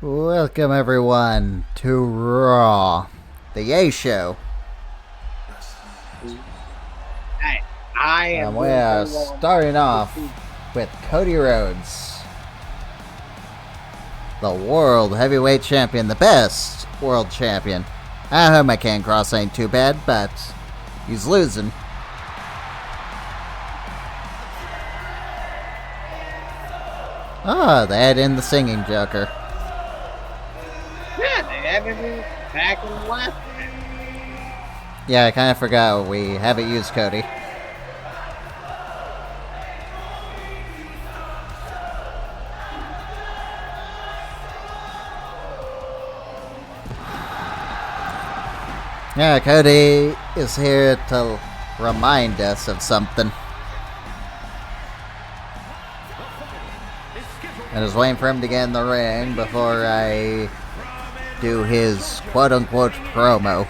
Welcome everyone to Raw, the Yay Show. Hey, I am. We are starting off with Cody Rhodes, the World Heavyweight Champion, the best World Champion. I hope my Kross ain't too bad, but he's losing. Oh, they had in the singing Joker. Yeah, they haven't been back in the last. Yeah, I kind of forgot we haven't used Cody. Yeah, Cody is here to remind us of something. I was waiting for him to get in the ring before I do his quote-unquote promo.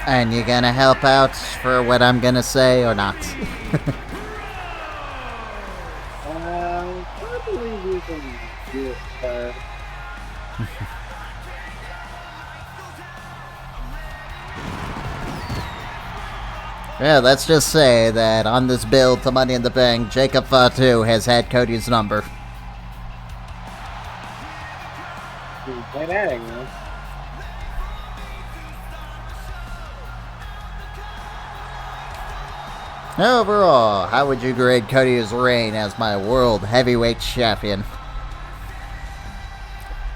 And you gonna help out for what I'm gonna say or not? I believe you can do it, sir. Yeah, let's just say that on this build to Money in the Bank, Jacob Fatu has had Cody's number. Play that again. Overall, how would you grade Cody's reign as my World Heavyweight Champion?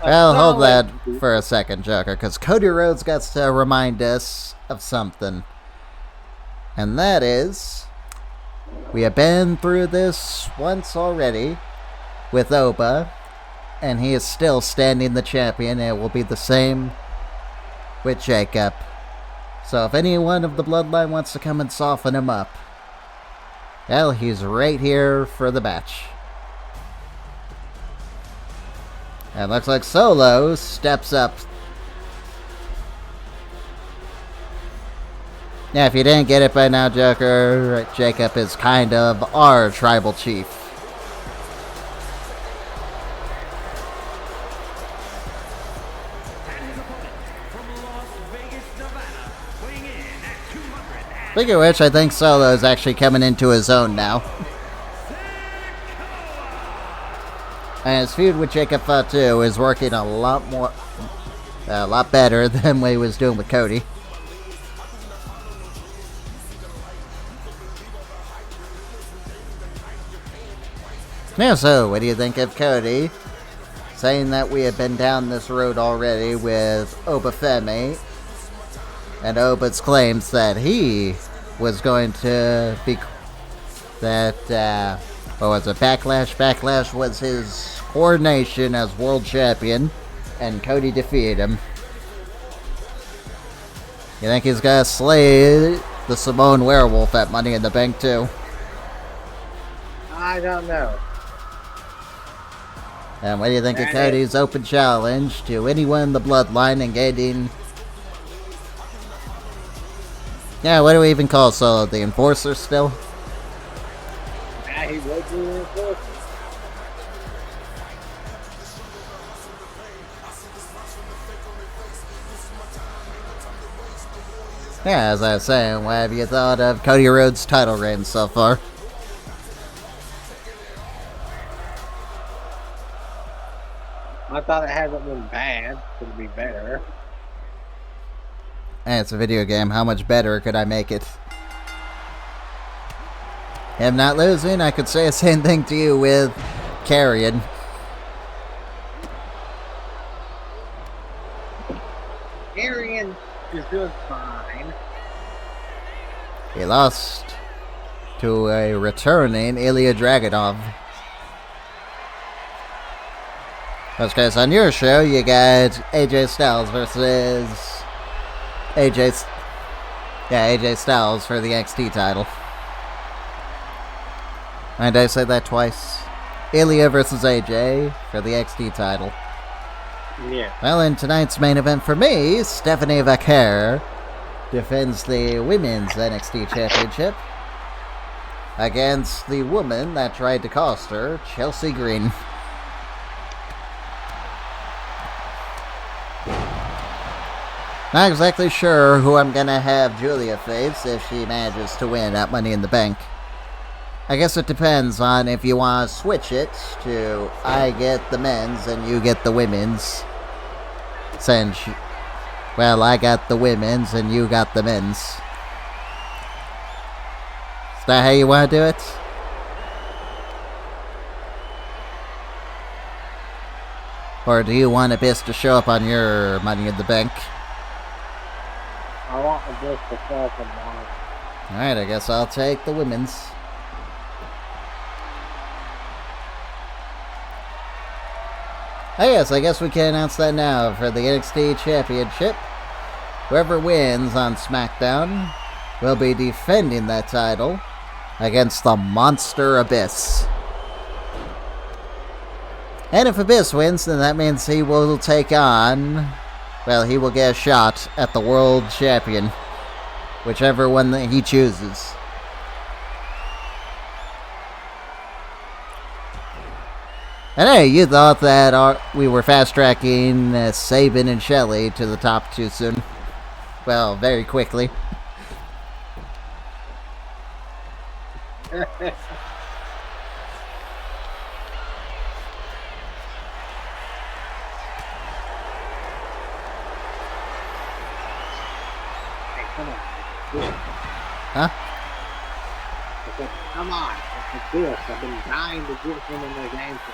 Well, hold that for a second, Joker, because Cody Rhodes gets to remind us of something. And that is, we have been through this once already with Oba, and he is still standing the champion, and it will be the same with Jacob. So if anyone of the bloodline wants to come and soften him up, well, he's right here for the match. And looks like Solo steps up. Yeah, if you didn't get it by now, Joker, Jacob is kind of our tribal chief. Speaking of which, I think Solo is actually coming into his own now. And his feud with Jacob Fatu is working a lot better than what he was doing with Cody. Yeah, so what do you think of Cody saying that we have been down this road already with Oba Femi, and Oba's claims that he was going to be what was it, Backlash? Backlash was his coronation as world champion, and Cody defeated him. You think he's gonna slay the Simone Werewolf at Money in the Bank too? I don't know. And what do you think of Cody's open challenge to anyone in the bloodline and getting... Yeah, what do we even call Solo? The Enforcer still? Yeah, he was the Enforcer. Yeah, as I was saying, what have you thought of Cody Rhodes' title reign so far? I thought it hasn't been bad. Could be better. And it's a video game. How much better could I make it? Him not losing, I could say the same thing to you with Karrion. Karrion is doing fine. He lost to a returning Ilya Dragunov. Because on your show, you got AJ Styles versus AJ Styles for the NXT title. And I said that twice. Ilya versus AJ for the NXT title. Yeah. Well, in tonight's main event for me, Stephanie Vaquer defends the Women's NXT Championship against the woman that tried to cost her, Chelsea Green. Not exactly sure who I'm going to have Giulia face if she manages to win at Money in the Bank. I guess it depends on if you want to switch it to I get the men's and you get the women's. Since, well, I got the women's and you got the men's. Is that how you want to do it? Or do you want Abyss to show up on your Money in the Bank? I want Abyss to show up on mine. Alright, I guess I'll take the women's. Yes, I guess we can announce that now for the NXT Championship. Whoever wins on SmackDown will be defending that title against the Monster Abyss. And if Abyss wins, then that means he will take on, well, he will get a shot at the World Champion, whichever one that he chooses. And hey, you thought that we were fast-tracking Sabin and Shelley to the top too soon. Well, very quickly. Hey, come on. Huh? I said, come on. Let's do this. I've been dying to get him in the game for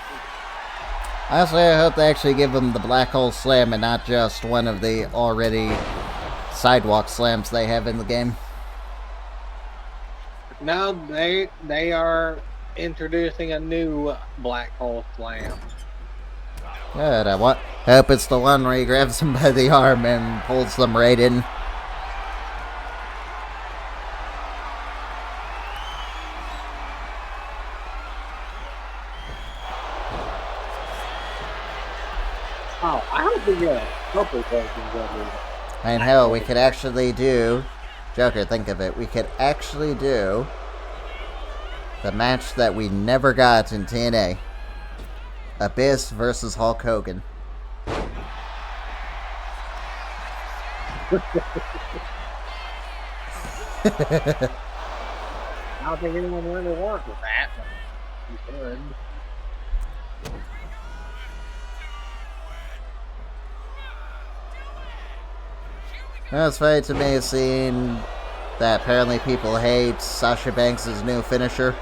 Honestly, I hope they actually give him the Black Hole Slam and not just one of the already sidewalk slams they have in the game. No, they are introducing a new Black Hole Slam. Good, I hope it's the one where he grabs him by the arm and pulls them right in. Oh, I hope we get a couple versions of it. And hell, we could actually do... Joker, think of it. We could actually do the match that we never got in TNA. Abyss versus Hulk Hogan. I don't think anyone really wants that, but you could. Well, it's funny to me seeing that apparently people hate Sasha Banks' new finisher.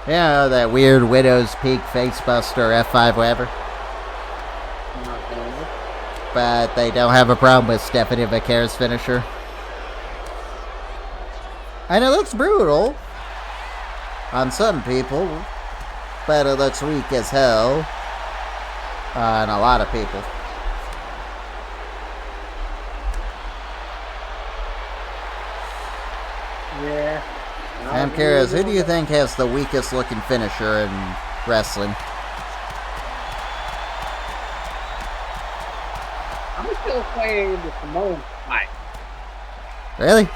Yeah, that weird Widow's Peak Facebuster F5 whatever. But they don't have a problem with Stephanie Vaquer's finisher. And it looks brutal on some people, but it looks weak as hell on a lot of people. Yeah. I'm curious, who do you think has the weakest looking finisher in wrestling? I'm still playing the Samoan fight. Really?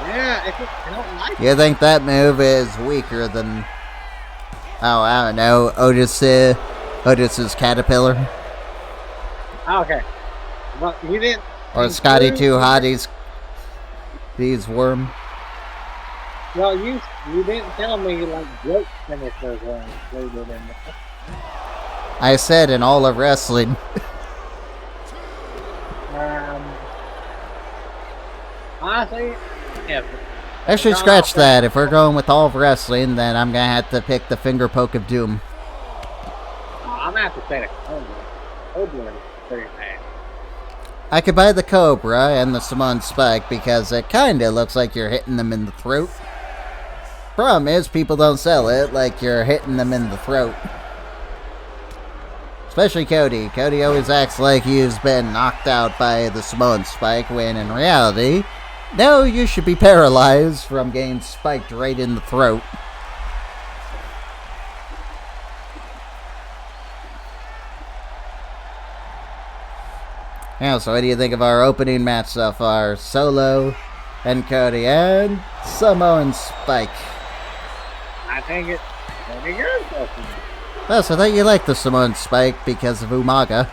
Yeah, I don't like it. You think that move is weaker than, oh, I don't know, Otis's Caterpillar? Okay. Well, you didn't. Or Scotty 2 Hottie's Bees Worm? Well, you didn't tell me like joke finishers were included in this. I said in all of wrestling. Honestly, if Actually, scratch that. If we're going with all of wrestling, then I'm going to have to pick the finger poke of doom. I'm gonna have to say the Cobra is pretty bad. I could buy the Cobra and the Samoan Spike because it kind of looks like you're hitting them in the throat. Problem is, people don't sell it like you're hitting them in the throat. Especially Cody. Cody always acts like he's been knocked out by the Samoan Spike, when in reality, no, you should be paralyzed from getting spiked right in the throat. Yeah, so what do you think of our opening match so far? Solo and Cody and Samoan Spike. I think it's pretty good. Oh, so I thought you liked the Samoan Spike because of Umaga.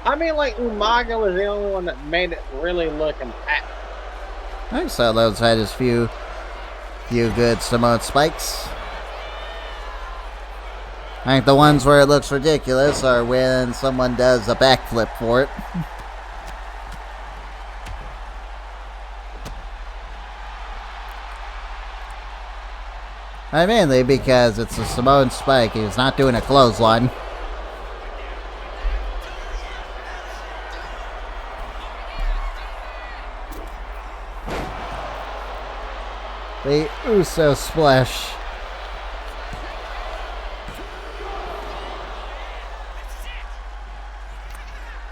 I mean, like, Umaga was the only one that made it really look impactful. I think Solo's had his few good Samoan Spikes. I think the ones where it looks ridiculous are when someone does a backflip for it. Mainly because it's a Samoan Spike. He's not doing a clothesline. The Uso Splash.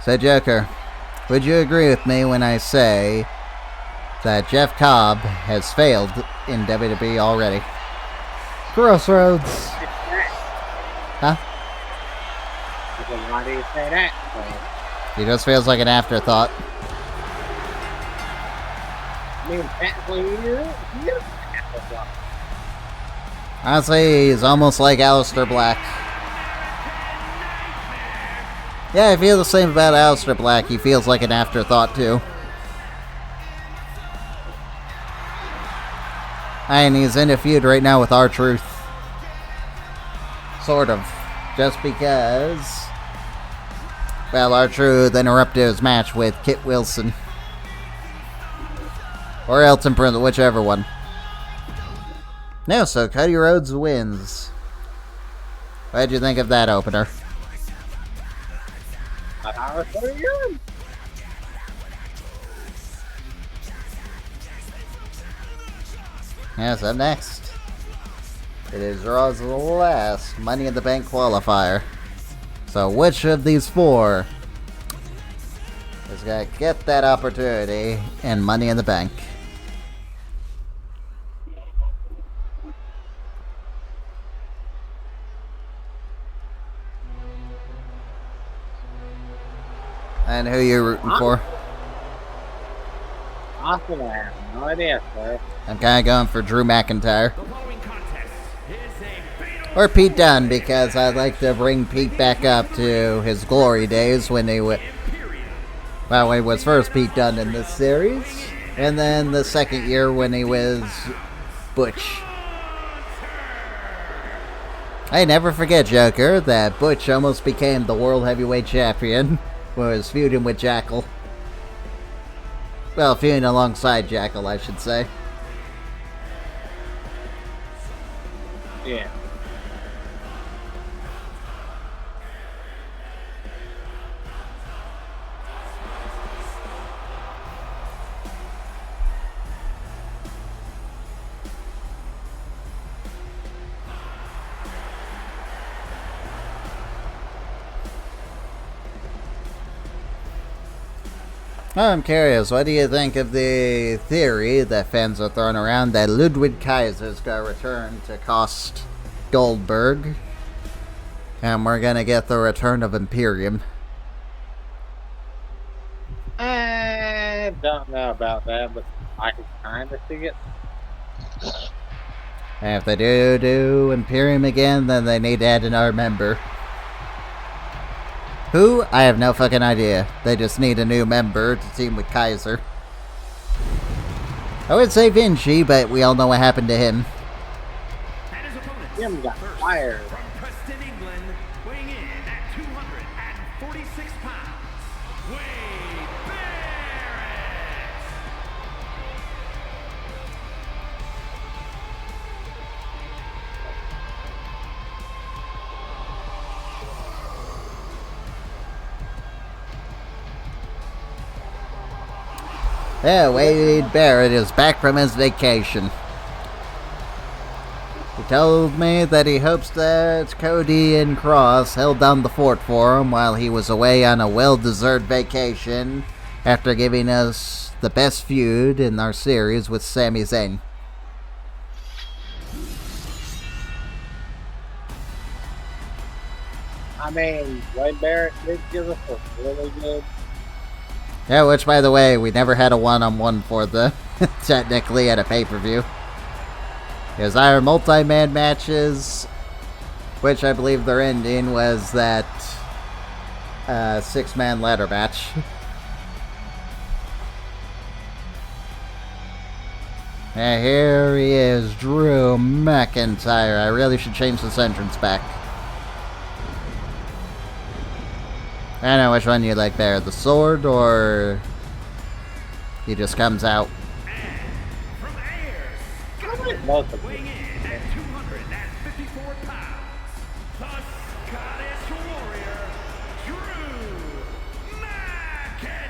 So, Joker, would you agree with me when I say that Jeff Cobb has failed in WWE already? Crossroads. Huh? Why do you say that? He just feels like an afterthought. I mean, technically, you're an afterthought. Honestly, he's almost like Aleister Black. Yeah, I feel the same about Aleister Black. He feels like an afterthought, too. And he's in a feud right now with R-Truth. Sort of. Just because, well, R-Truth interrupted his match with Kit Wilson. Or Elton Prince, whichever one. No, so Cody Rhodes wins. What did you think of that opener? I was pretty good. Yes, up next. It is Raw's last Money in the Bank qualifier. So which of these four is going to get that opportunity in Money in the Bank? And who you rooting for? Awesome, I have no idea, sir. I'm kind of going for Drew McIntyre. Or Pete Dunne, because I'd like to bring Pete back up to his glory days when he when he was first Pete Dunne in this series. And then the second year when he was Butch. Hey, never forget, Joker, that Butch almost became the World Heavyweight Champion when he was feuding with Jackal. Well, feuding alongside Jackal, I should say. Yeah. Oh, I'm curious, what do you think of the theory that fans are throwing around that Ludwig Kaiser's going to return to cost Goldberg, and we're going to get the return of Imperium? I don't know about that, but I can kind of see it. And if they do Imperium again, then they need to add another member. Who? I have no fucking idea. They just need a new member to team with Kaiser. I would say Vinci, but we all know what happened to him. Jim got fired. From Preston, England, weighing in at 246 pounds, Barrett. Yeah, Wade Barrett is back from his vacation. He told me that he hopes that Cody and Kross held down the fort for him while he was away on a well-deserved vacation after giving us the best feud in our series with Sami Zayn. I mean, Wade Barrett did give us a really good. Yeah, which, by the way, we never had a one-on-one for the technically at a pay-per-view. Because our multi-man matches, which I believe their ending was that 6-man ladder match. And here he is, Drew McIntyre. I really should change this entrance back. I don't know which one you like better, the sword or he just comes out. From Ayers, Most of weighing it. in at 254 pounds, the Scottish Warrior, Drew McIntyre.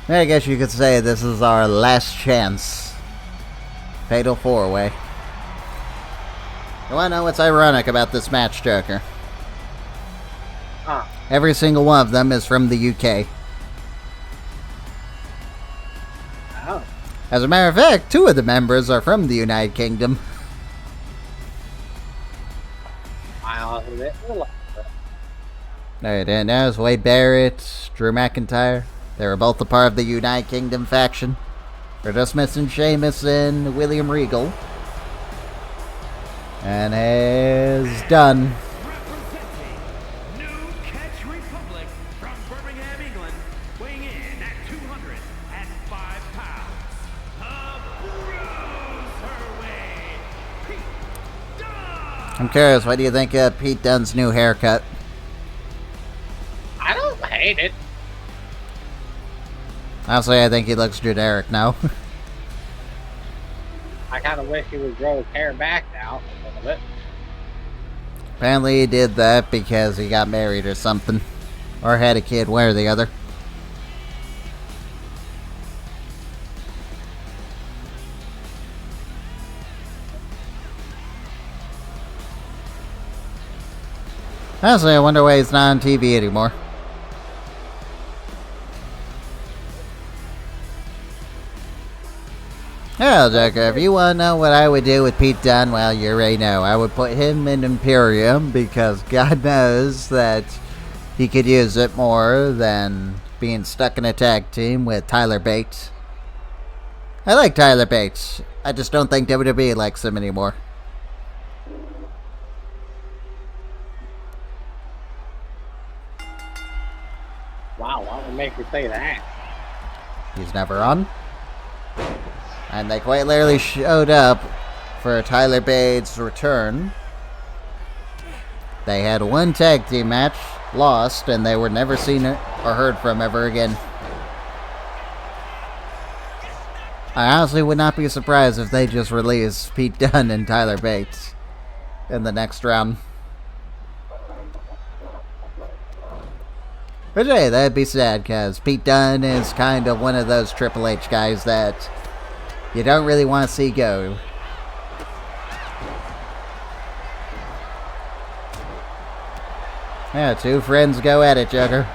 I guess you could say this is our last chance. Fatal 4-way. You wanna know what's ironic about this match, Joker? Huh. Every single one of them is from the UK. Oh. As a matter of fact, 2 of the members are from the United Kingdom. I honestly didn't realize that. No, you didn't know. It's Wade Barrett, Drew McIntyre. They were both a part of the United Kingdom faction. We're just missing Sheamus and William Regal. And here's Dunne. Representing New Catch Republic from Birmingham, England, weighing in at 205 pounds, the Bruiserweight, Pete Dunne. I'm curious, what do you think of Pete Dunne's new haircut? I don't hate it. Honestly, I think he looks generic now. I kind of wish he would grow his hair back now a little bit. Apparently he did that because he got married or something. Or had a kid, one or the other. Honestly, I wonder why he's not on TV anymore. Well, Joker, if you want to know what I would do with Pete Dunne, well, you already know. I would put him in Imperium because God knows that he could use it more than being stuck in a tag team with Tyler Bates. I like Tyler Bates. I just don't think WWE likes him anymore. Wow, why would make you say that? He's never on. And they quite literally showed up for Tyler Bates' return. They had one tag team match, lost, and they were never seen or heard from ever again. I honestly would not be surprised if they just released Pete Dunne and Tyler Bates in the next round. But hey, that'd be sad, because Pete Dunne is kind of one of those Triple H guys that you don't really want to see go. Yeah, 2 friends go at it, Joker.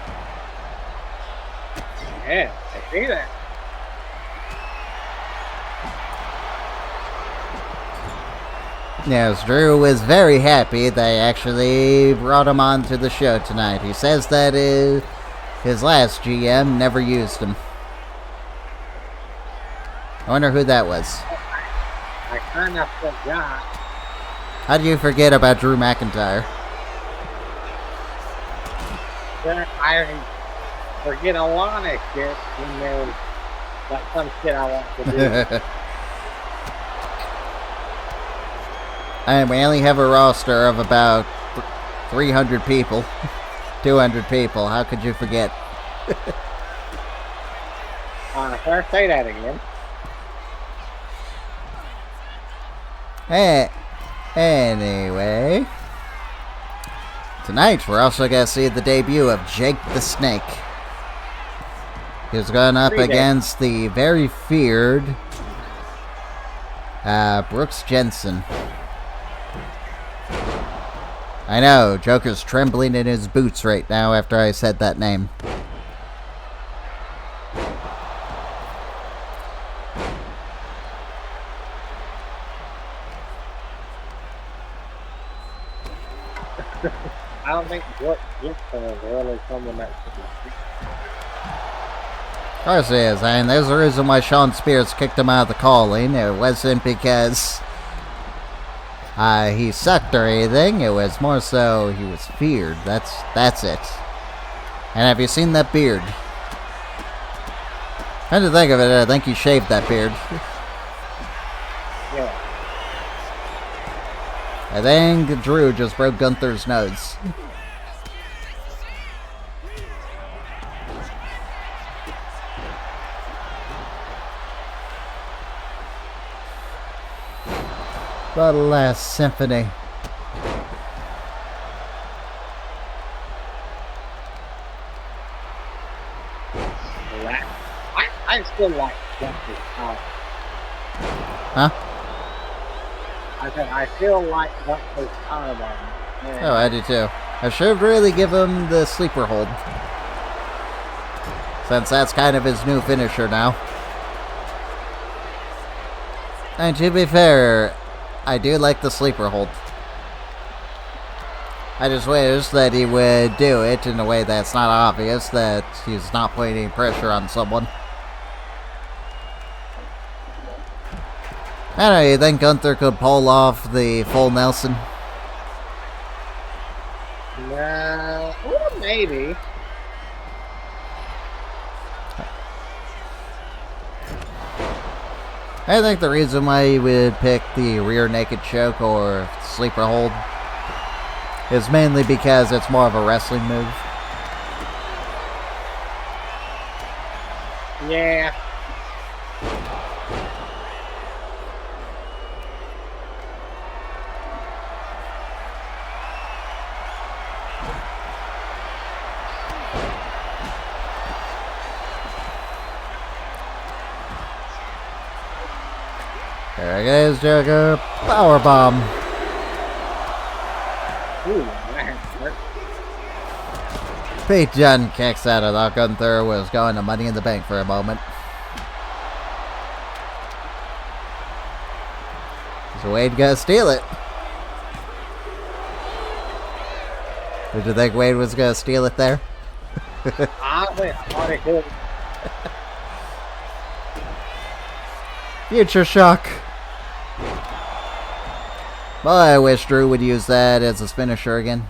Yeah, I see that. Yes, Drew was very happy they actually brought him on to the show tonight. He says that his last GM never used him. I wonder who that was. I kind of forgot. How do you forget about Drew McIntyre? I forget a lot of shit when there's got some shit I want to do. And we only have a roster of about 300 people. 200 people. How could you forget? First, say that again. Hey, anyway. Tonight, we're also going to see the debut of Jake the Snake. He's going up against the very feared Brooks Jensen. I know, Joker's trembling in his boots right now after I said that name. I don't think Jensen is really someone that should be. Of course he is. I mean, there's a reason why Shawn Spears kicked him out of the calling. It wasn't because he sucked or anything. It was more so he was feared. That's it. And have you seen that beard? Come to think of it, I think he shaved that beard. Yeah. I think Drew just broke Gunther's nose. The last symphony. I still like Gunther's power. Huh? I said I still like Gunther's power bomb. Oh, I do too. I should really give him the sleeper hold, since that's kind of his new finisher now. And to be fair, I do like the sleeper hold. I just wish that he would do it in a way that's not obvious, that he's not putting any pressure on someone. I don't know, you think Gunther could pull off the full Nelson? No, well, maybe. I think the reason why he would pick the rear naked choke or sleeper hold is mainly because it's more of a wrestling move. Yeah. There it goes, Joker. Powerbomb. Ooh, that hurt. Pete Dunne kicks out of the Gunther was going to Money in the Bank for a moment. Is Wade gonna steal it? Did you think Wade was gonna steal it there? Honestly, I thought it could. Future shock. Well, I wish Drew would use that as a finisher again.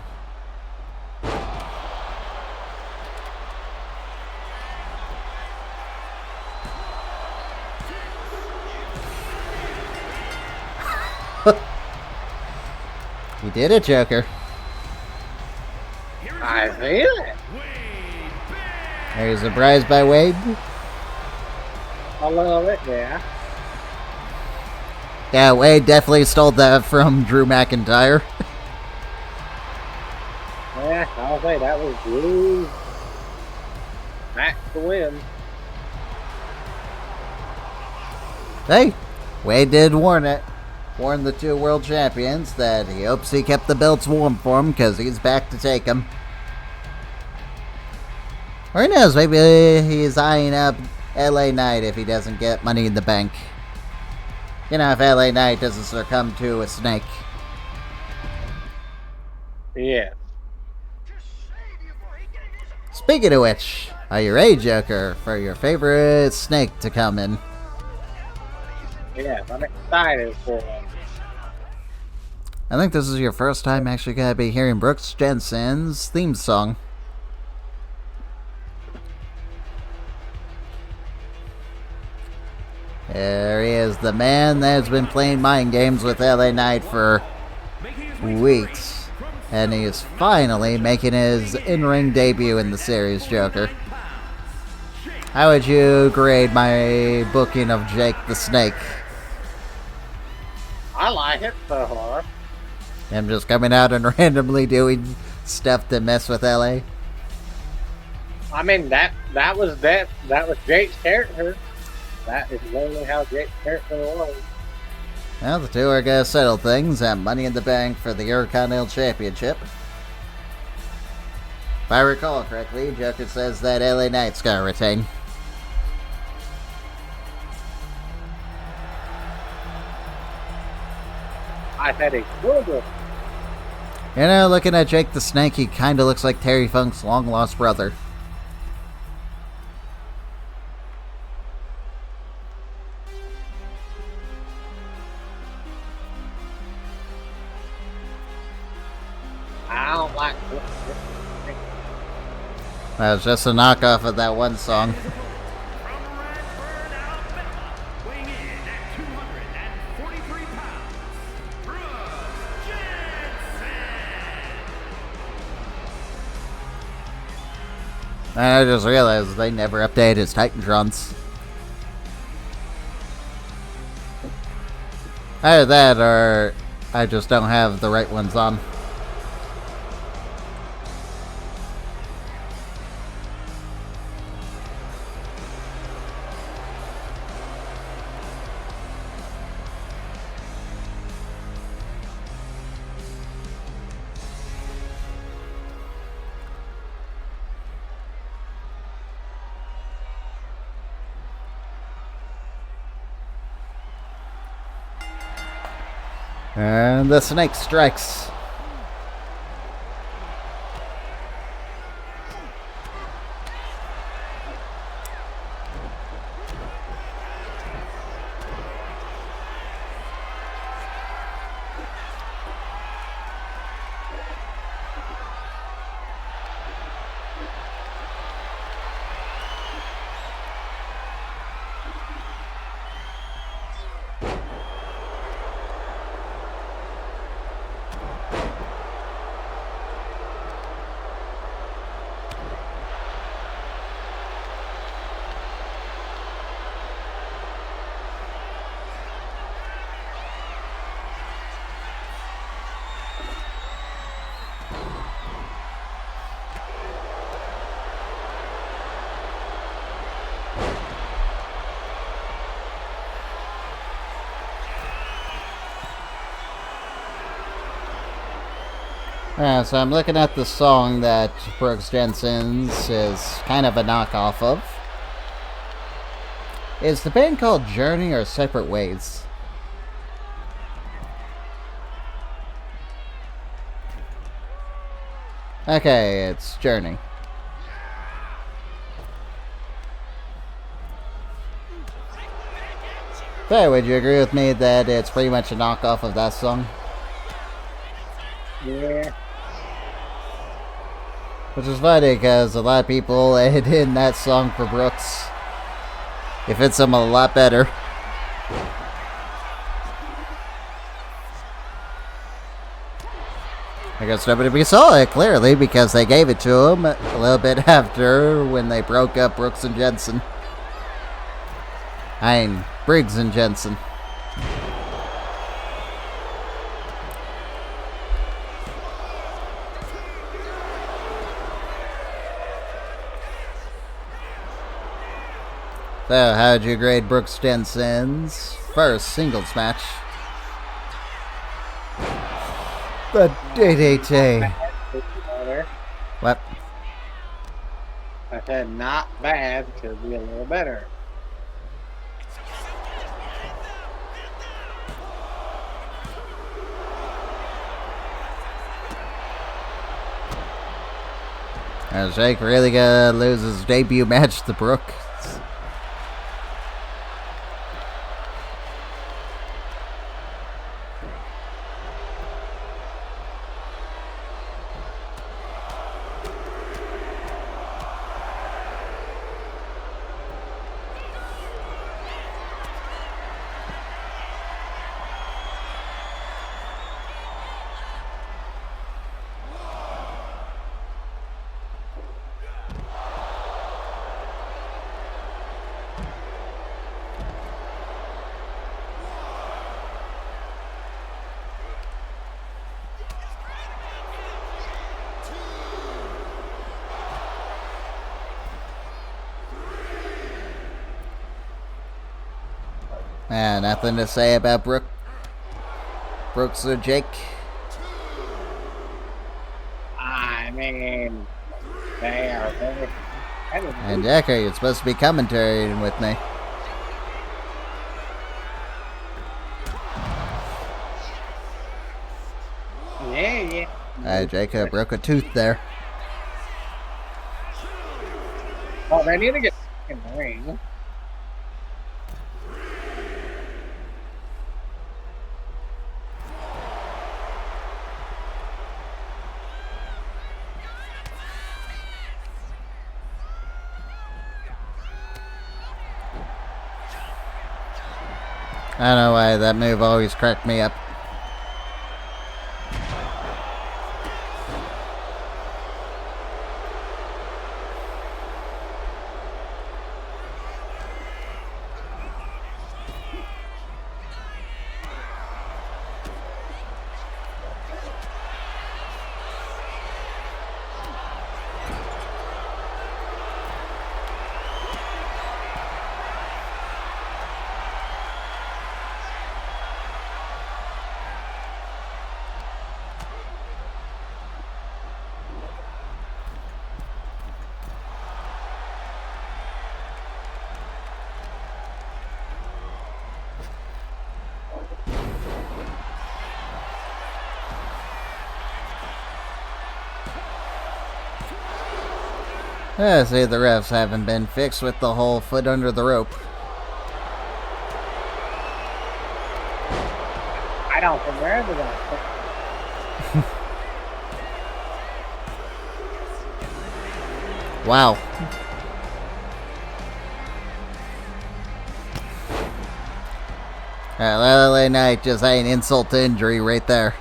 You did it, Joker. I feel it. Are you surprised by Wade? A little bit, yeah. Yeah, Wade definitely stole that from Drew McIntyre. Yeah, I'll say that was Drew. Max to win. Hey, Wade did warn the two world champions that he hopes he kept the belts warm for him because he's back to take them. Or who knows, maybe he's eyeing up LA Knight if he doesn't get Money in the Bank. You know, if LA Knight doesn't succumb to a snake. Yeah. Speaking of which, are you ready, Joker, for your favorite snake to come in? Yes, I'm excited for it. I think this is your first time actually going to be hearing Brooks Jensen's theme song. There he is, the man that's been playing mind games with LA Knight for weeks. And he is finally making his in-ring debut in the series, Joker. How would you grade my booking of Jake the Snake? I like it so far. Him just coming out and randomly doing stuff to mess with LA? I mean, that was Jake's character. That is literally how Jake's character was. Well, the two are going to settle things at Money in the Bank for the Intercontinental Championship. If I recall correctly, Joker says that LA Knight's going to retain. I said he could have. You know, looking at Jake the Snake, he kind of looks like Terry Funk's long-lost brother. I don't like. That was just a knockoff of that one song. From Radford, Alabama, weighing in at 243 pounds, Brooke Jensen. And I just realized they never updated his Titantrons. Either that, or I just don't have the right ones on. And the snake strikes. Yeah, so I'm looking at the song that Brooke Jensen's is kind of a knockoff of. Is the band called Journey or Separate Ways? Okay, it's Journey. So, would you agree with me that it's pretty much a knockoff of that song? Yeah. Which is funny because a lot of people add in that song for Brooks. It fits them a lot better. I guess WWE saw it clearly because they gave it to him a little bit after when they broke up Brooks and Jensen. Briggs and Jensen. So, how'd you grade Brooks Jensen's first singles match? The DDT. What? I said not bad, could be a little better. Is Jake really gonna lose his debut match to Brooke? Man, nothing to say about Brooks or Jake. I mean, they are very competitive. And Decker, you're supposed to be commentating with me. Yeah. Jacob broke a tooth there. Oh, they need to get in the ring. I don't know why that move always cracked me up. Yeah, see, the refs haven't been fixed with the whole foot under the rope. I don't think they're ever gonna. Wow. LA Knight just had an insult to injury right there.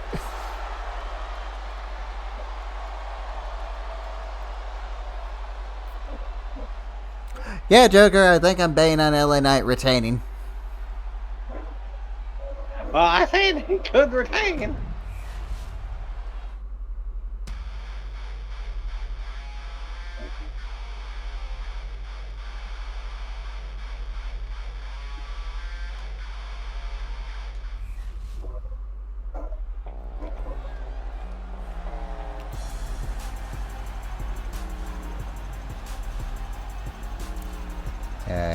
Yeah, Joker, I think I'm betting on LA Knight retaining. Well, I think he could retain.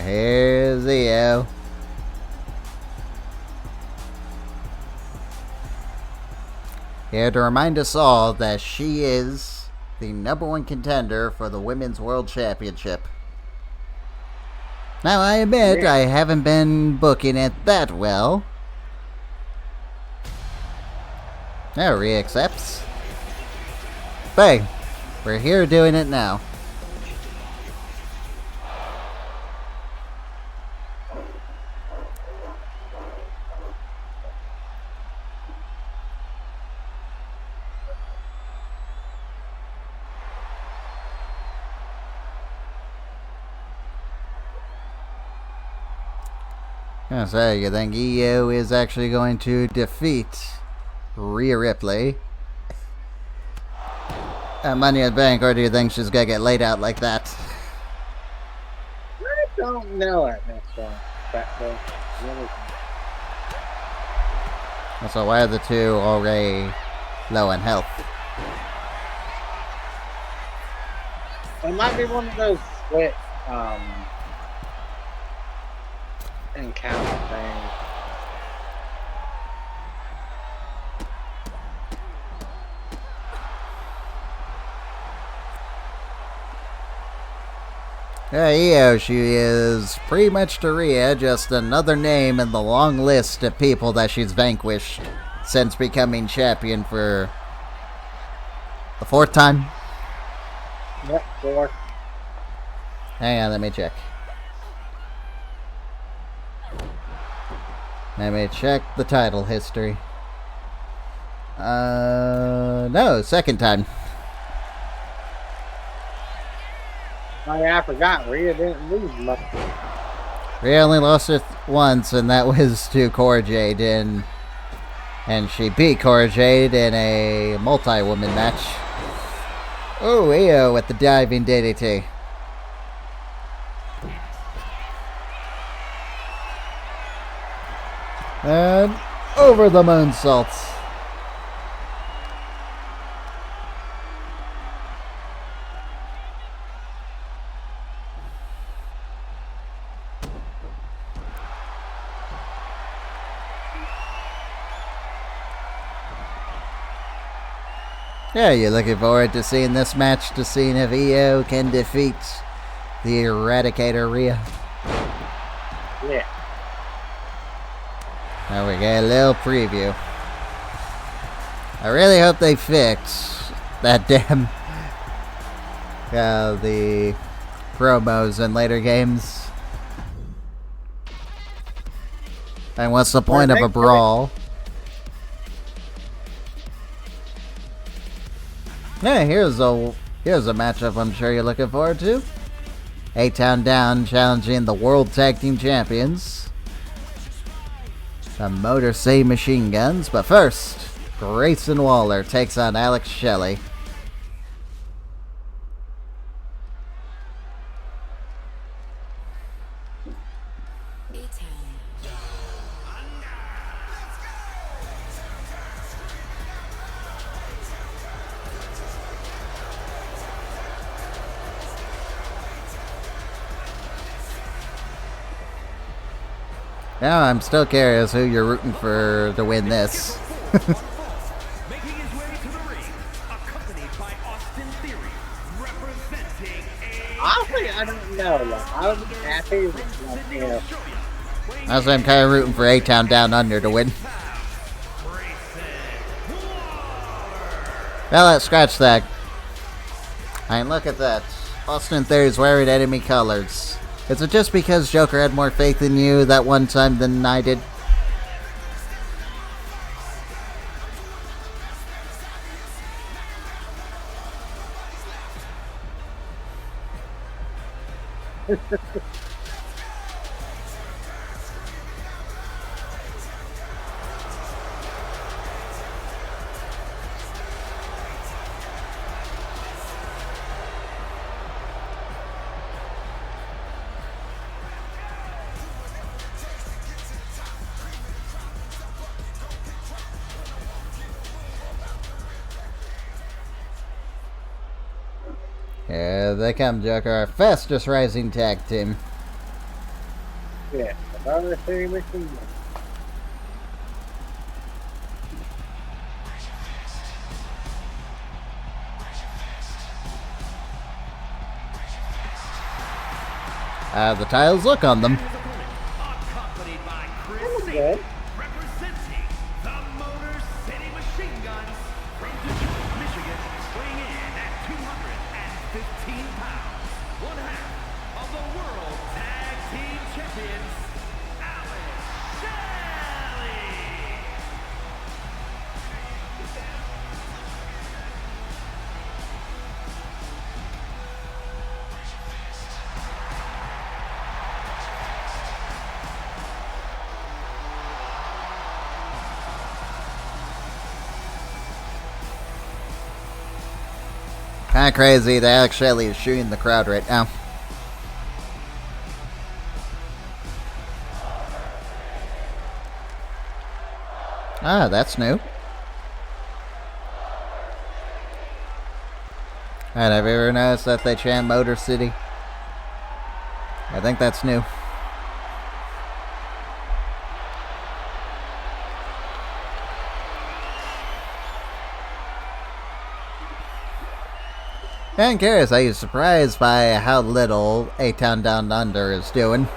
Here's Io. Here to remind us all that she is the #1 contender for the Women's World Championship. Now, I admit I haven't been booking it that well. Now, Rhea accepts. Bang! We're here doing it now. So, you think Io is actually going to defeat Rhea Ripley at Money in the Bank, or do you think she's going to get laid out like that? I don't know at this point. Really. So why are the two already low in health? It might be one of those split encounter things. Yeah, Io, she is pretty much to Rhea, just another name in the long list of people that she's vanquished since becoming champion for the 4th time. Yep, 4. Hang on, let me check. Let me check the title history. No, 2nd time. Oh yeah, I forgot. Rhea didn't lose much. Rhea only lost it once, and that was to Cora Jade, and she beat Cora Jade in a multi-woman match. Oh, Io with the diving DDT. And over the moonsaults. Yeah, you're looking forward to seeing this match, to seeing if EO can defeat the Eradicator Rhea. Yeah. Now we get a little preview. I really hope they fix that damn the promos in later games. And what's the point of a brawl? Yeah, here's a matchup I'm sure you're looking forward to. A-Town Down challenging the World Tag Team Champions, the Motor City Machine Guns. But first, Grayson Waller takes on Alex Shelley. Now I'm still curious who you're rooting for to win this. Making his way to the ring, accompanied by Austin Theory, representing Honestly, I don't know. Like, I was happy with, like, you know, That's why I'm kind of rooting for A-Town Down Under to win. Well, let's scratch that. And look at that. Austin Theory's wearing enemy colors. Is it just because Joker had more faith in you that one time than I did? Here they come, Joker, our fastest rising tag team. yeah, another City Machine. The titles look on them. accompanied by Chris Good. representing the Motor City Machine Guns from Detroit, Michigan, weighing in at 215 pounds, one half of the World Tag Team Champions, Alex Shelley. Kind of crazy that Alex Shelley is shooting the crowd right now. Ah, that's new. And have you ever noticed that they chant Motor City? I think that's new. I'm curious, are you surprised by how little A-Town Down Under is doing?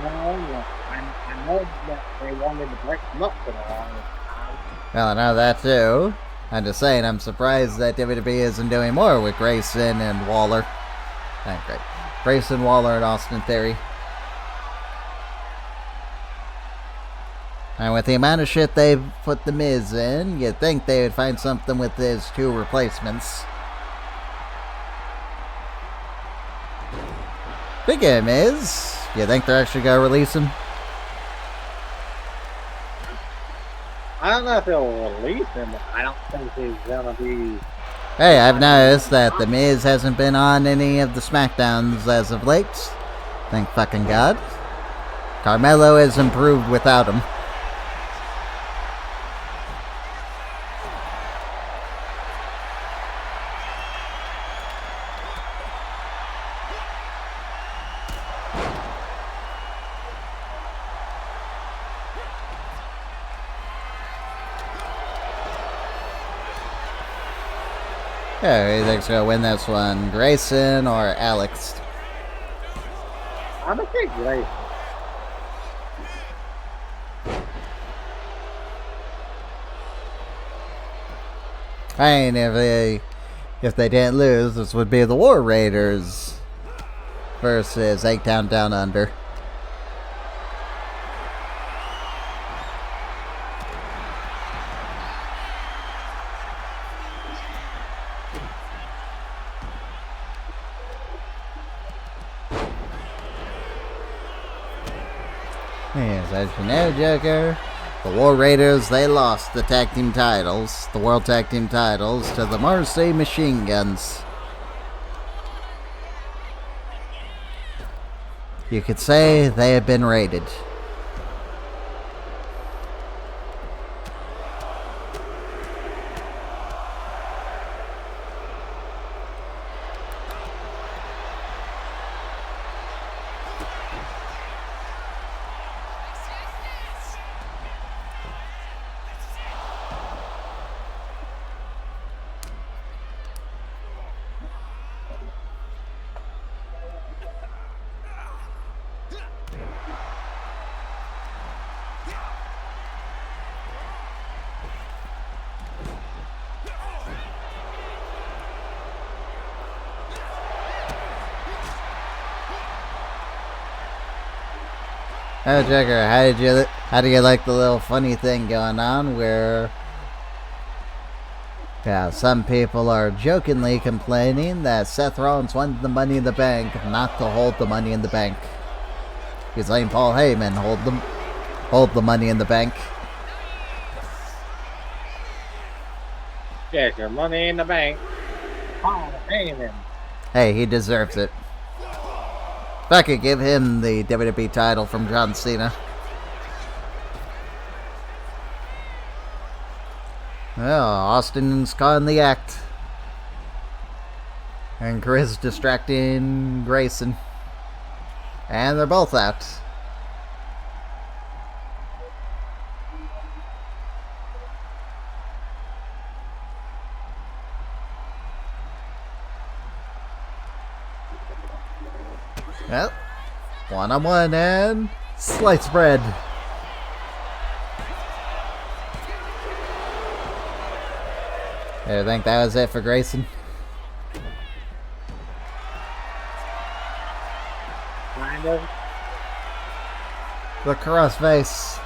No, I know that they wanted to break them up for the longest time. Well, I know that too. I'm just saying, I'm surprised that WWE isn't doing more with Grayson and Waller. Great. Grayson, Waller, and Austin Theory. And with the amount of shit they've put The Miz in, you'd think they would find something with his two replacements. Speaking of Miz, you think they're actually going to release him? I don't know if they'll release him, but I don't think he's gonna be. Hey, I've noticed that The Miz hasn't been on any of the Smackdowns as of late. Thank fucking God. Carmelo has improved without him. Yeah, who do you think's gonna win this one? Grayson or Alex? I'm gonna take Grayson. I mean, if they didn't lose, this would be the War Raiders versus 8 Down Down Under. Yes, as you know, Joker, the War Raiders, they lost the tag team titles, the World Tag Team titles, to the Marseille Machine Guns. You could say they have been raided. Oh, Joker, how do you like the little funny thing going on where, yeah, some people are jokingly complaining that Seth Rollins wanted the Money in the Bank not to hold the Money in the Bank. He's letting Paul Heyman hold the Money in the Bank. Get your money in the bank. Paul Heyman. Hey, he deserves it. If I could give him the WWE title from John Cena. Well, Austin's caught in the act. And Chris distracting Grayson. And they're both out. Well, one-on-one and slight spread. I think that was it for Grayson. Kind of. The Kross face.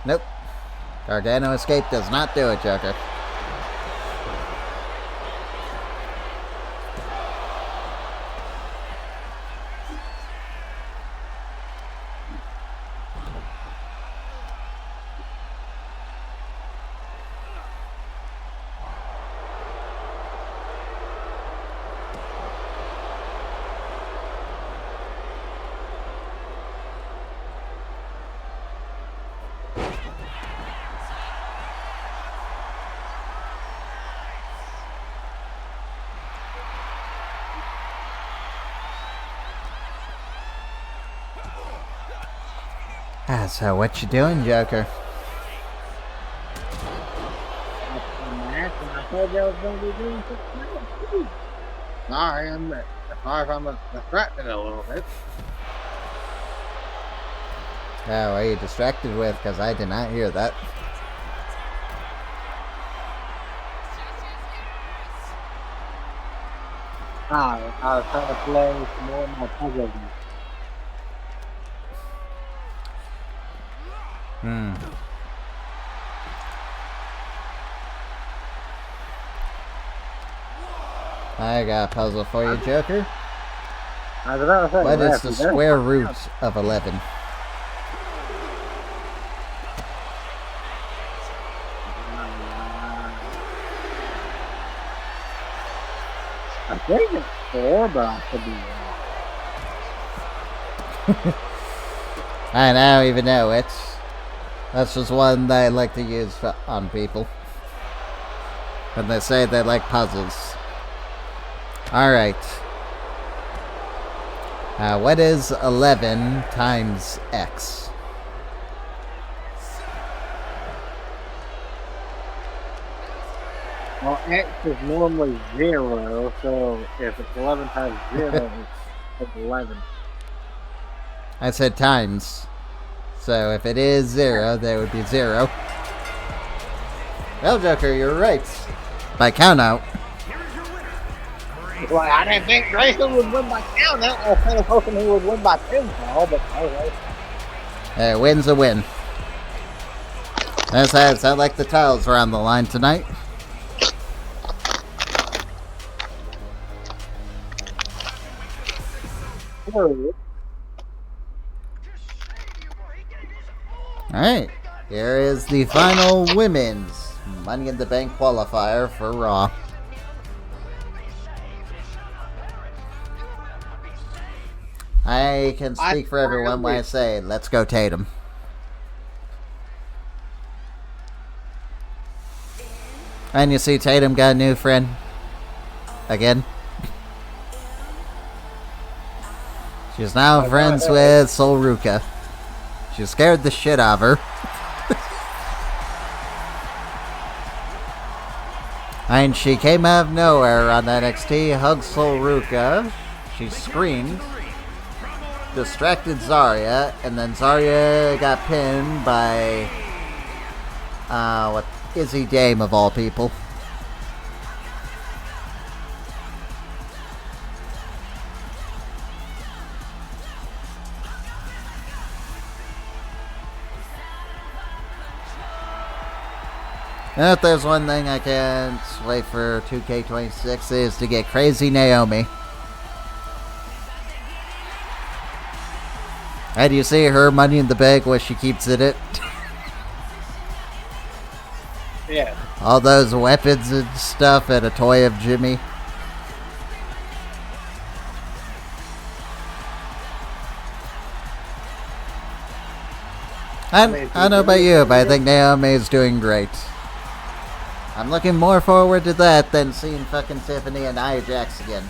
Nope. Gargano escape does not do it, Joker. So what you doing, Joker? I told you I was going to be doing something. Sorry, sorry if I'm distracted a little bit. Oh, what are you distracted with? Because I did not hear that. I was trying to play some more of my puzzle games. I got a puzzle for you, Joker. I was about to say, What is the square root of 11? I think it's 4, but I could be wrong. I don't even know it. That's just one that I like to use on people when they say they like puzzles. Alright. What is 11 times X? Well, X is normally 0, so if it's 11 times 0, it's 11. I said times. So if it is 0, there would be 0. Well, Joker, you're right. By count out. Well, I didn't think Grayson would win by count out. I was kind of hoping he would win by pinfall, but okay. A win's a win. That's how it sounds like the titles are on the line tonight. Alright, here is the final women's Money in the Bank qualifier for Raw. I can speak for everyone when I say, let's go Tatum. And you see Tatum got a new friend. Again. She's now friends with Solruka. She scared the shit out of her. And she came out of nowhere on NXT, hugged Solruka. She screamed, distracted Zarya, and then Zarya got pinned by Izzy Dame of all people. And if there's one thing I can't wait for 2K26 is to get crazy Naomi. And do you see her Money in the Bank where she keeps it? Yeah. All those weapons and stuff and a toy of Jimmy. I don't know about you, but I think Naomi is doing great. I'm looking more forward to that than seeing fucking Tiffany and Nia Jax again.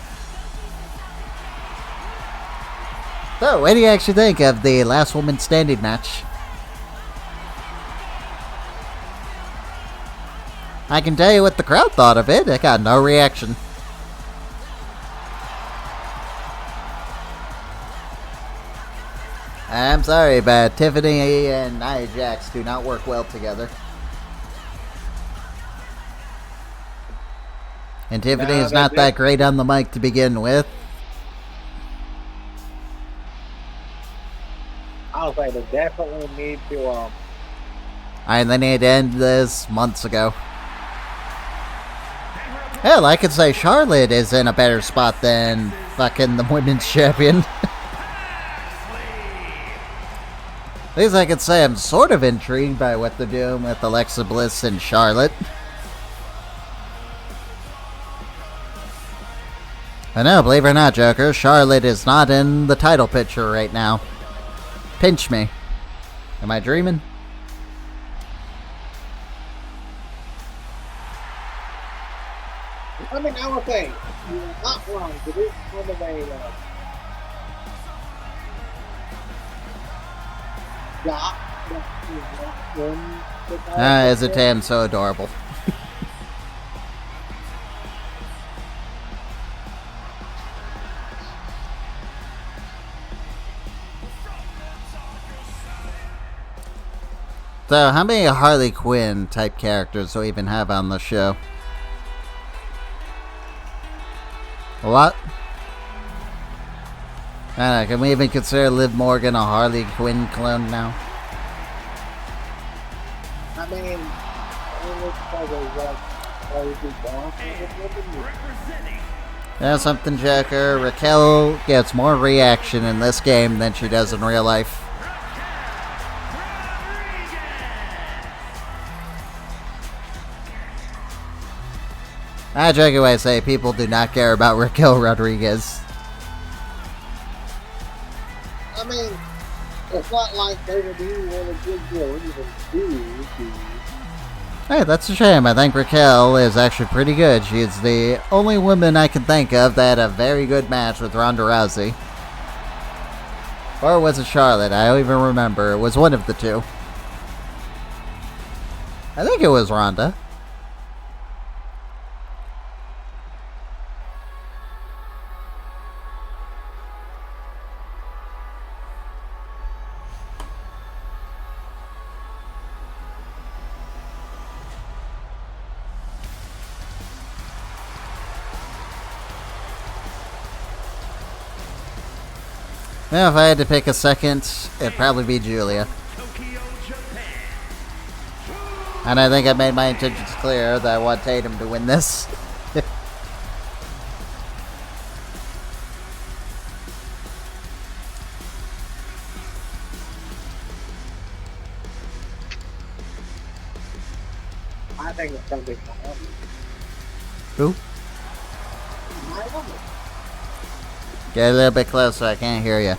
So, what do you actually think of the last woman standing match? I can tell you what the crowd thought of it. I got no reaction. I'm sorry, but Tiffany and Nia Jax do not work well together. And Tiffany is not that great on the mic to begin with. I was like, they definitely need to, And they need to end this months ago. Hell, I could say Charlotte is in a better spot than fucking the women's champion. At least I could say I'm sort of intrigued by what they're doing with Alexa Bliss and Charlotte. I know, believe it or not, Joker, Charlotte is not in the title picture right now. Pinch me. Am I dreaming? I mean, I would say, you're not wrong, but it's kind of a, gap that is not in the title Is it picture. Tam so adorable? So, how many Harley Quinn type characters do we even have on the show? A lot? I don't know, can we even consider Liv Morgan a Harley Quinn clone now? I mean, it looks like a crazy bonk. Yeah, something, Joker. Raquel gets more reaction in this game than she does in real life. I joke when I say people do not care about Raquel Rodriguez. I mean, it's not like WWE want to give you even do. Hey, that's a shame. I think Raquel is actually pretty good. She is the only woman I can think of that had a very good match with Ronda Rousey. Or was it Charlotte? I don't even remember. It was one of the two. I think it was Ronda. Now, if I had to pick a second, it'd probably be Giulia. Tokyo, Japan. And I think I made my intentions clear that I want Tatum to win this. I think it's going to be Naomi. Who? Naomi. Get a little bit closer, I can't hear you.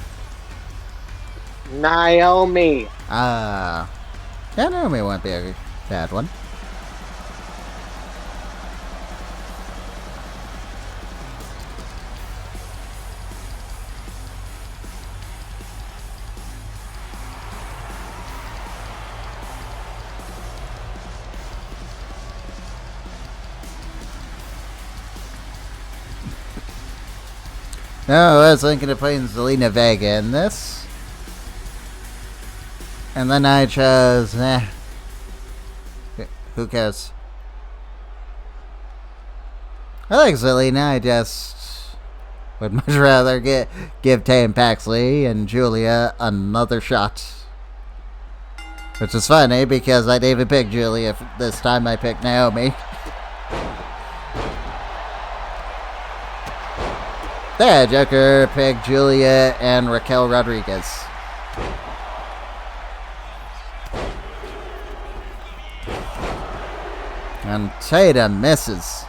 Naomi. Ah. Yeah, Naomi won't be a bad one. No, I was thinking of putting Zelina Vega in this. And then I chose, who cares? I like Zelina, I just would much rather give Tatum Paxley and Giulia another shot. Which is funny, because I didn't even pick Giulia this time, I picked Naomi. There, Joker picked Giulia and Raquel Rodriguez. And Tatum misses.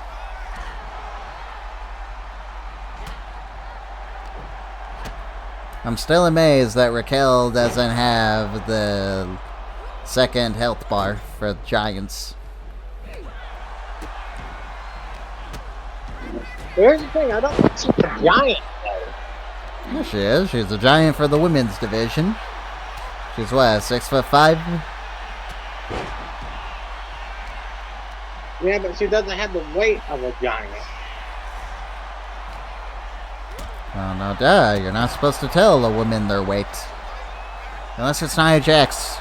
I'm still amazed that Raquel doesn't have the second health bar for the Giants. Here's the thing, I don't think she's a giant, though. There she is. She's a giant for the women's division. She's what, 6'5"? Yeah, but she doesn't have the weight of a giant. Oh, no, duh. You're not supposed to tell a woman their weight. Unless it's Nia Jax.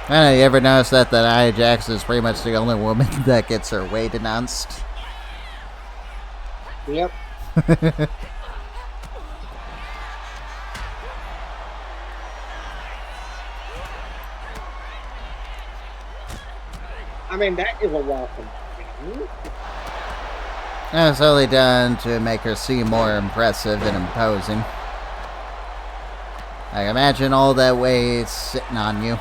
I don't know, you ever notice that Nia Jax is pretty much the only woman that gets her weight announced? Yep. I mean, that is a welcome. And it's only done to make her seem more impressive and imposing. Like, imagine all that weight sitting on you.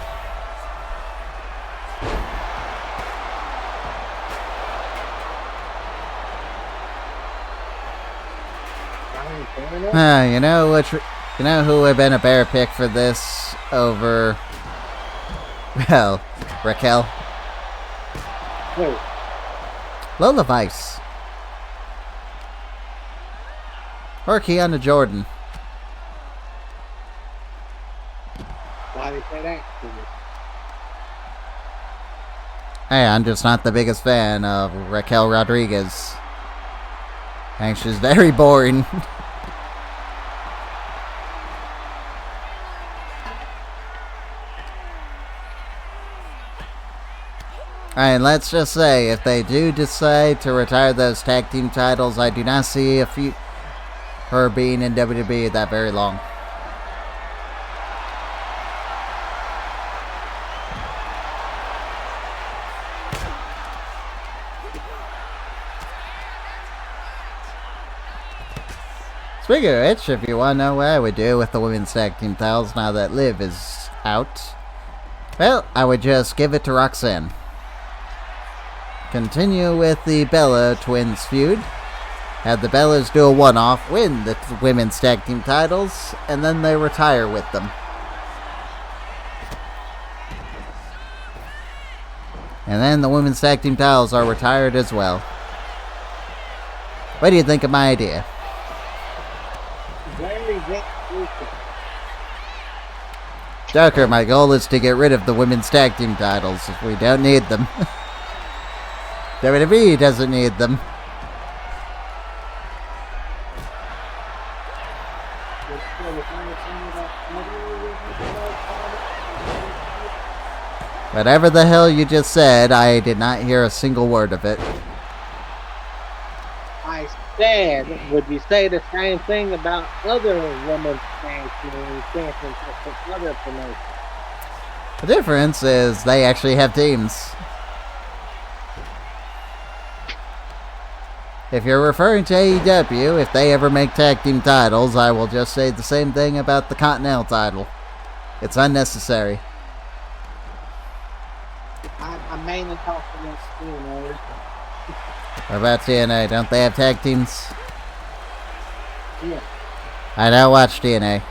You know who would have been a better pick for this over, well, Raquel? Who? Lola Vice. Or Kiana Jordan. Why did you say that? Hey, I'm just not the biggest fan of Raquel Rodriguez. I think she's very boring. Alright, let's just say, if they do decide to retire those tag team titles, I do not see her being in WWE that very long. Speaking of which, if you want to know what I would do with the women's tag team titles now that Liv is out, well, I would just give it to Roxanne. Continue with the Bella Twins feud. Have the Bellas do a one-off, win the women's tag team titles, and then they retire with them. And then the women's tag team titles are retired as well. What do you think of my idea? Very good. Joker, my goal is to get rid of the women's tag team titles. We don't need them. WWE doesn't need them. Whatever the hell you just said, I did not hear a single word of it. I said, would you say the same thing about other women's tag team championships and other promotions? The difference is they actually have teams. If you're referring to AEW, if they ever make tag team titles, I will just say the same thing about the Continental title. It's unnecessary. I'm mainly talking about TNA. What about TNA? Don't they have tag teams? Yeah. I don't watch TNA.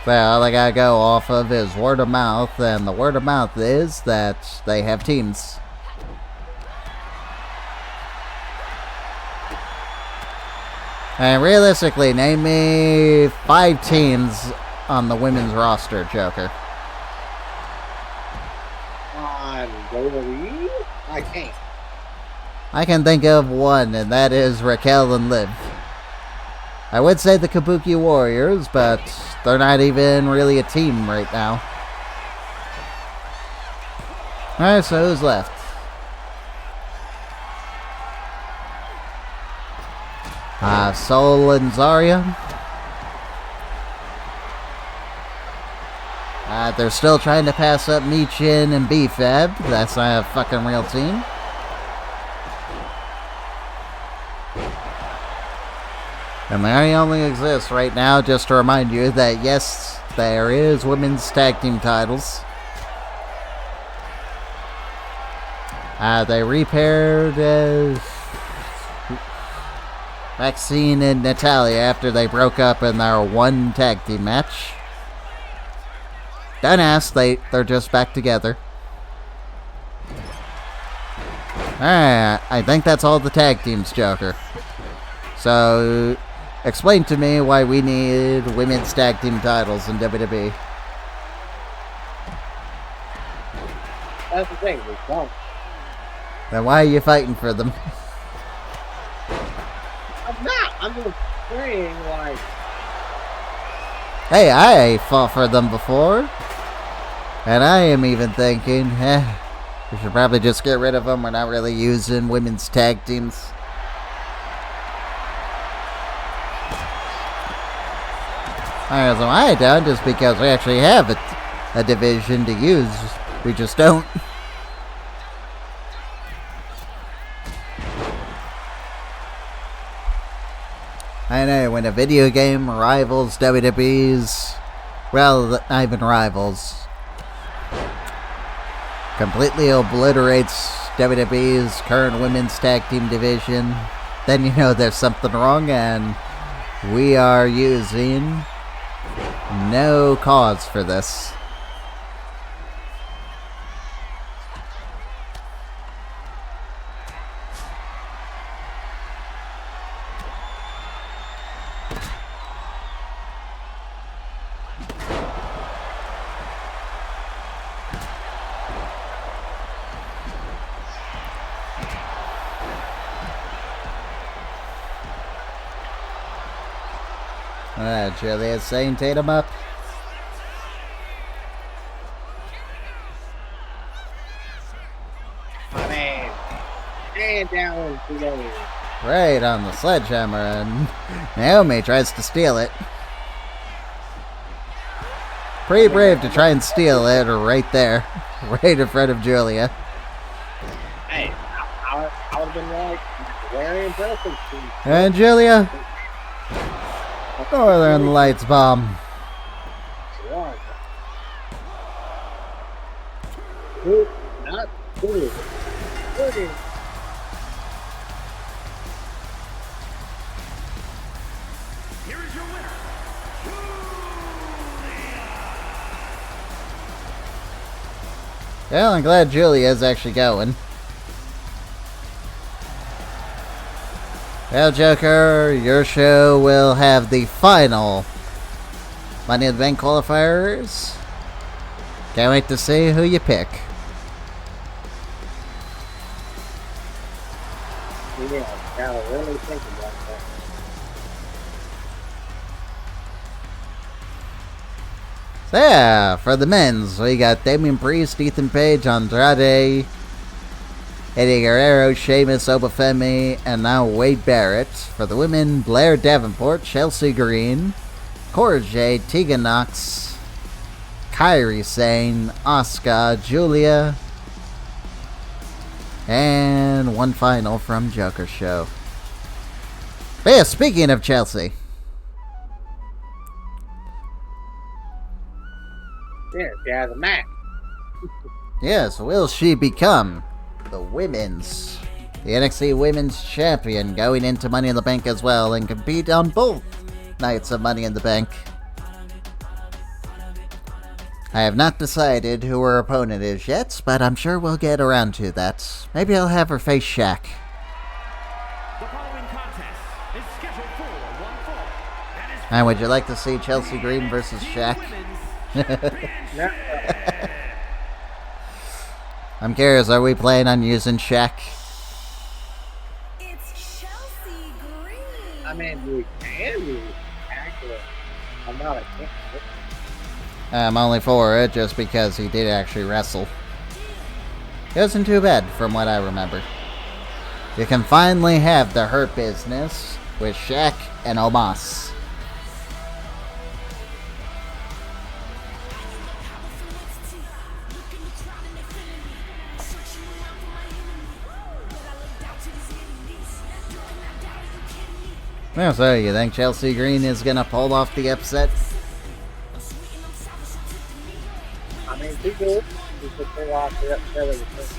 Well, all I gotta go off of is word of mouth, and the word of mouth is that they have teams. And realistically, name me 5 teams on the women's roster, Joker. On WWE? I can't. I can think of one, and that is Raquel and Liv. I would say the Kabuki Warriors, but they're not even really a team right now. Alright, so who's left? Sol and Zarya. They're still trying to pass up Michin and B-Fab. That's not a fucking real team. And they only exist right now just to remind you that yes, there is women's tag team titles. They repaired Maxine and Natalia after they broke up in their one tag team match. Don't ask, they're just back together. Alright, I think that's all the tag teams, Joker. So, explain to me why we need women's tag team titles in WWE. That's the thing, we don't. Then why are you fighting for them? I'm not. I'm just saying, like... Hey, I fought for them before. And I am even thinking, we should probably just get rid of them. We're not really using women's tag teams. Alright, so I don't, just because we actually have a division to use. We just don't. I know, when a video game rivals WWE's, well, not even rivals, completely obliterates WWE's current women's tag team division, then you know there's something wrong, and we are using no cause for this. Giulia's saying Tatum up. My man, stand down today. Right on the sledgehammer, and Naomi tries to steal it. Pretty brave to try and steal it right there, right in front of Giulia. Hey, I would have been like, very impressive. And Giulia, Northern Lights bomb. One. Two, not two. Three. Here is your winner, Giulia. Well, I'm glad Giulia's actually going. Well, Joker, your show will have the final Money in the Bank qualifiers. Can't wait to see who you pick. Yeah, gotta really think about that. Yeah, for the men's, we got Damian Priest, Ethan Page, Andrade, Eddie Guerrero, Sheamus, Obafemi, and now Wade Barrett. For the women, Blair Davenport, Chelsea Green, Cora Jade, Tegan Knox, Kairi Sane, Asuka, Giulia, and one final from Joker Show. But yeah, speaking of Chelsea. Yeah, she has a match. Yes, will she become the NXT Women's Champion going into Money in the Bank as well and compete on both nights of Money in the Bank? I have not decided who her opponent is yet, but I'm sure we'll get around to that. Maybe I'll have her face Shaq. The following contest is scheduled for one fall. That is And would you like to see Chelsea Green versus Shaq? No. I'm curious, are we planning on using Shaq? It's Chelsea Green. I mean, you can use actually. I'm not a fan. I'm only for it just because he did actually wrestle. It wasn't too bad from what I remember. You can finally have the Hurt Business with Shaq and Omos. Well, so you think Chelsea Green is gonna pull off the upset? I mean, she could. She could pull off the upset of the person.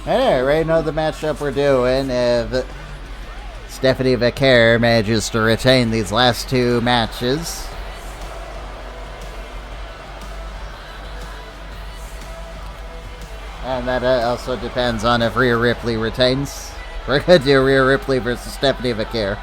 Hey, right know the matchup we're doing. If Stephanie Vaquer manages to retain these last two matches. And that also depends on if Rhea Ripley retains. We're going to do Rhea Ripley versus Stephanie Vaquer.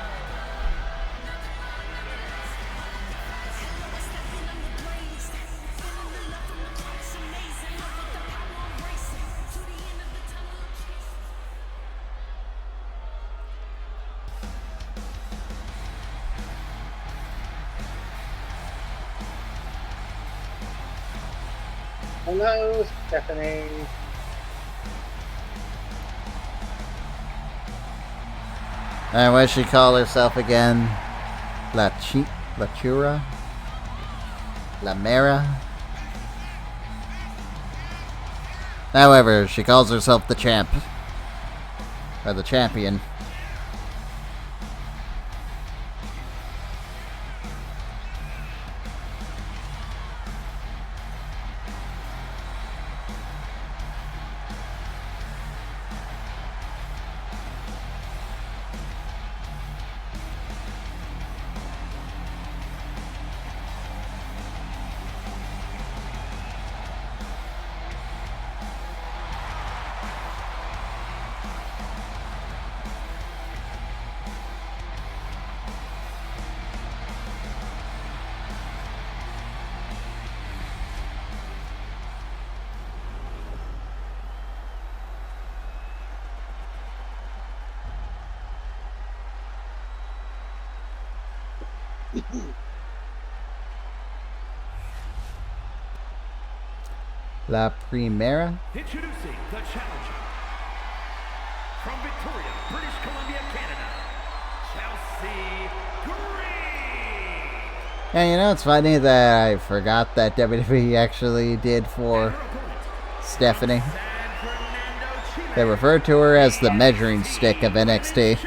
Hello, Stephanie. And what does she call herself again? La Chura? La Mera? However, she calls herself the champ. Or the champion. La Primera. introducing the challenger from Victoria, British Columbia, Canada, Chelsea Green. Yeah, you know, it's funny that I forgot that WWE actually did for Stephanie. They referred to her as the measuring stick of NXT.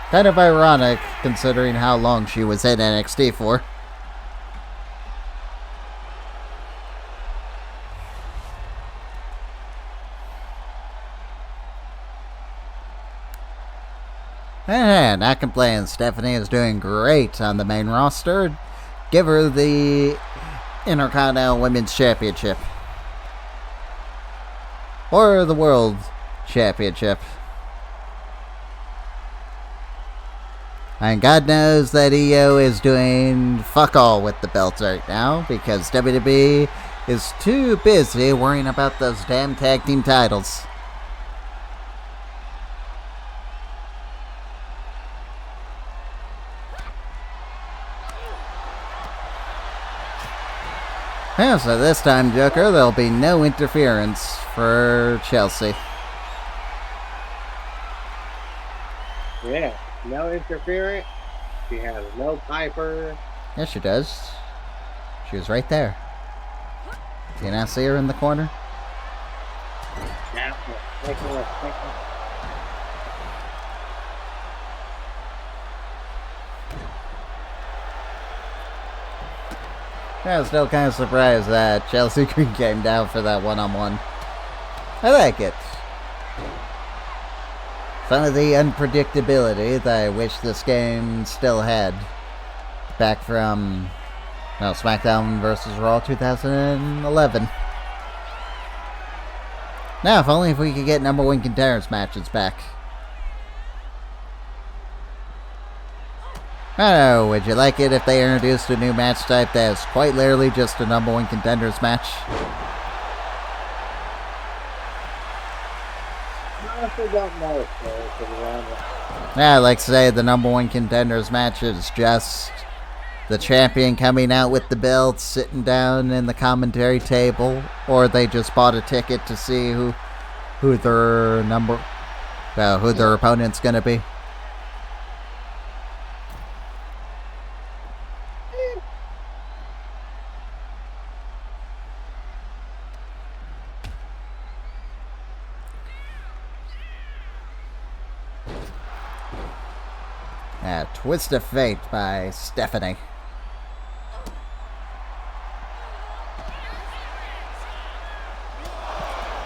Kind of ironic, considering how long she was in NXT for. And not complaining, Stephanie is doing great on the main roster. Give her the Intercontinental Women's Championship. Or the World Championship. And God knows that EO is doing fuck all with the belts right now, because WWE is too busy worrying about those damn tag team titles. Yeah, so this time, Joker, there'll be no interference for Chelsea. Yeah, no interference. She has no Piper. Yes, she does. She was right there. Do you not see her in the corner? Now, I was still kind of surprised that Chelsea Green came down for that one-on-one. I like it. Some of the unpredictability that I wish this game still had. Back from SmackDown vs. Raw 2011. Now, if only if we could get number one contenders matches back. I don't know, would you like it if they introduced a new match type that is quite literally just a number one contenders match? I honestly don't know, Yeah, I'd like to say the number one contenders match is just the champion coming out with the belt, sitting down in the commentary table, or they just bought a ticket to see who their opponent's gonna be. Twist of Fate by Stephanie.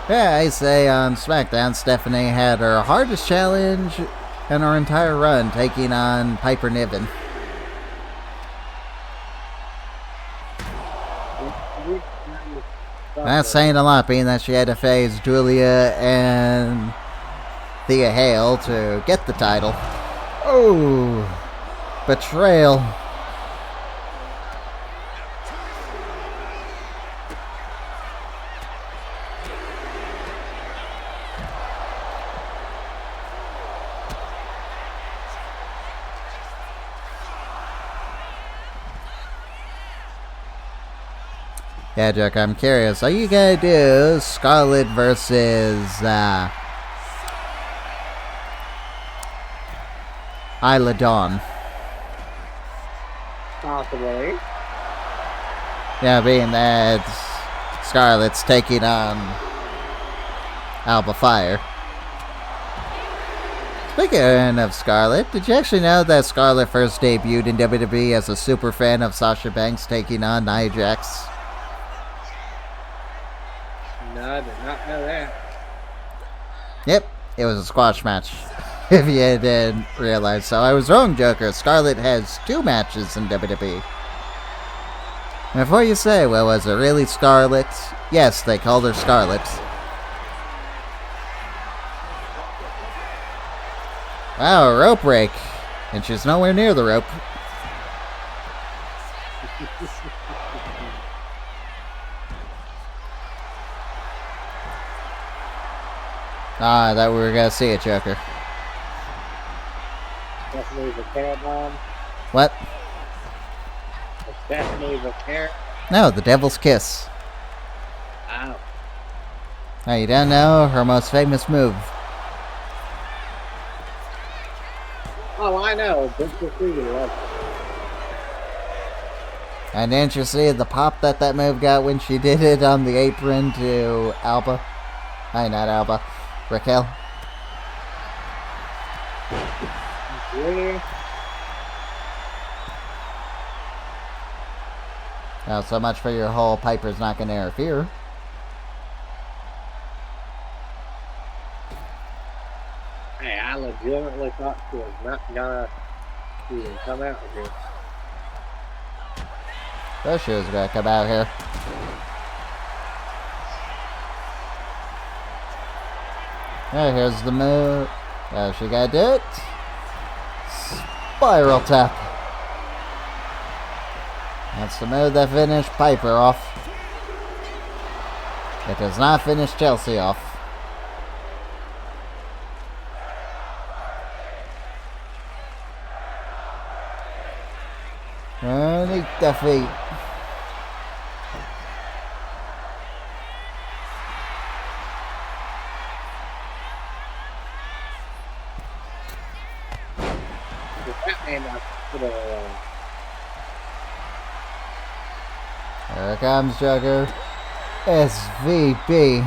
Yeah, I say on SmackDown, Stephanie had her hardest challenge in her entire run, taking on Piper Niven. That's saying a lot, being that she had to face Giulia and Thea Hale to get the title. Oh, betrayal. Yeah, Jack, I'm curious. Are you gonna do Scarlett versus Isla Dawn? Possibly. Yeah, being that Scarlett's taking on Alba Fire. Speaking of Scarlett, did you actually know that Scarlett first debuted in WWE as a super fan of Sasha Banks taking on Nia Jax? No, I did not know that. Yep, it was a squash match. If you didn't realize so. I was wrong, Joker. Scarlett has 2 matches in WWE. And before you say, well, was it really Scarlett? Yes, they called her Scarlett. Wow, a rope break. And she's nowhere near the rope. I thought we were going to see it, Joker. Stephanie Vaquer bomb. What? Stephanie Vaquer. No, the Devil's Kiss. Ow. Oh, you don't know her most famous move. Oh, I know. Gunther loves it. And didn't you see the pop that move got when she did it on the apron to Alba? Not Alba. Raquel. Yeah. Now, so much for your whole Piper's not going to interfere. Hey, I legitimately thought she was not gonna even come out here. So she was going to come out here. Yeah, here's the move. She got to do it. Spiral tap. That's the move that finished Piper off. It does not finish Chelsea off. Unique defeat. That man got put a Here comes Joker. SVP.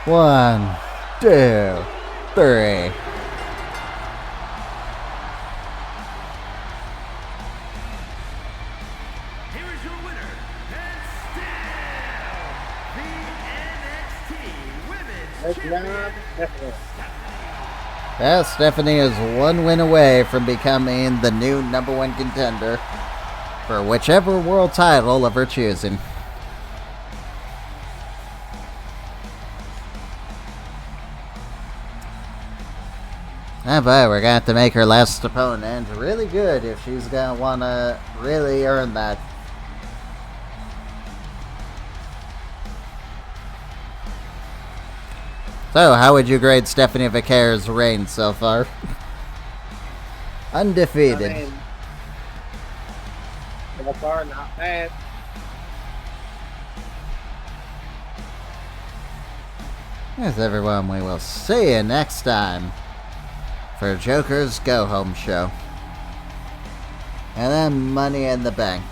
One, two, three. Here is your winner, and still the NXT Women's good job. Champion. Yeah, Stephanie is one win away from becoming the new #1 contender for whichever world title of her choosing. Ah, but we're going to have to make her last opponent really good if she's going to want to really earn that. So, how would you grade Stephanie Vaquer's reign so far? Undefeated. I mean, so far, not bad. Yes, everyone, we will see you next time for Joker's Go Home Show. And then Money in the Bank.